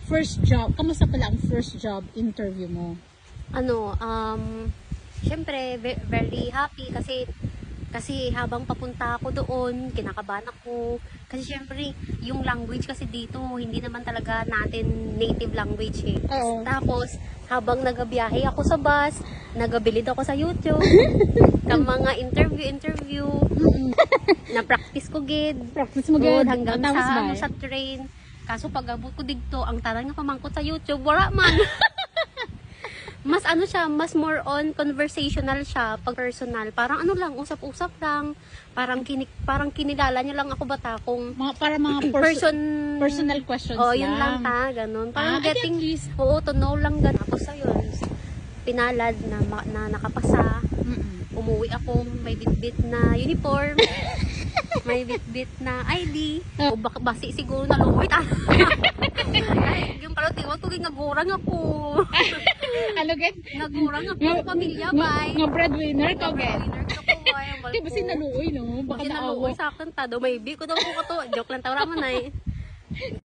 First job, kamusta pala ang first job interview mo? Syempre, very happy kasi habang papunta ako doon, kinakabahan ako. Kasi syempre, yung language kasi dito, hindi naman talaga natin native language eh. Oo. Tapos, habang nagabiyahe ako sa bus, nagabilid ako sa YouTube, ng mga interview, na-practice ko gid. Practice mo gid. Hanggang Tapos sa, ba? sa train. Kaso pag abot ko dito, ang tanan nga pamangkot sa YouTube, wala man. Mas mas more on conversational siya, pag personal. Parang lang, usap-usap lang. Parang kinilala niya lang ako bata kung Mga personal questions oh, lang. yun lang ta, ganun. Parang at least. to know lang ganun. Tapos ayun, pinalad na nakapasa. Umuwi ako, may bitbit na uniform. May bitbit na ID. O basi siguro na lumit. Yung kalutiwag ko, nagurang ako. Ano gid? Nagurang ako sa pamilya, bay. Nga breadwinner ka gid. Di ba Kasi sinaluoy no? Baka naawa. sa akin ta, do maybe ko daw ko to. Joke lang tawra man ay.